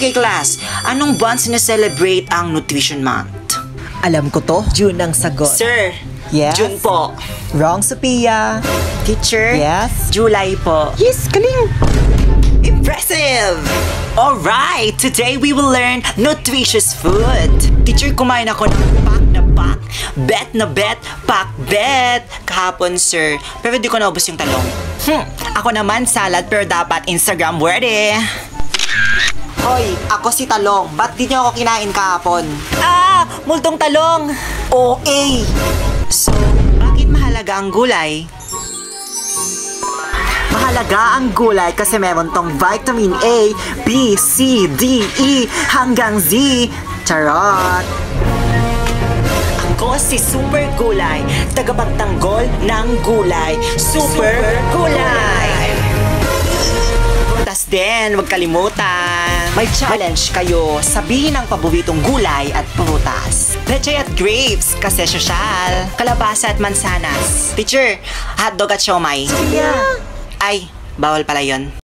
Okay, class. Anong buwan sineselebrate ang Nutrition Month? Alam ko to, June ang sagot. Sir, Yes? June po. Wrong, Sophia. Teacher, Yes? July po. Yes, galing. Impressive! Alright, today we will learn nutritious food. Teacher, kumain ako ng pack na pack, bet na bet, pack bet. Kahapon, sir. Pero di ko naubos yung talong. Ako naman salad pero dapat Instagram worthy. Hoy, ako si Talong. Ba't di niyo ako kinain kahapon? Ah! Multong talong! OA! So, bakit mahalaga ang gulay? Mahalaga ang gulay kasi meron tong vitamin A, B, C, D, E, hanggang Z. Charot! Ako si Super Gulay, tagapagtanggol ng gulay. Super Gulay! Tas din, huwag kalimutan. May challenge kayo. Sabihin ang paboritong gulay at prutas. Leche at grapes kasi sosyal. Kalabasa at mansanas. Teacher, hotdog at siomay. Yeah. Ay, bawal pala yun.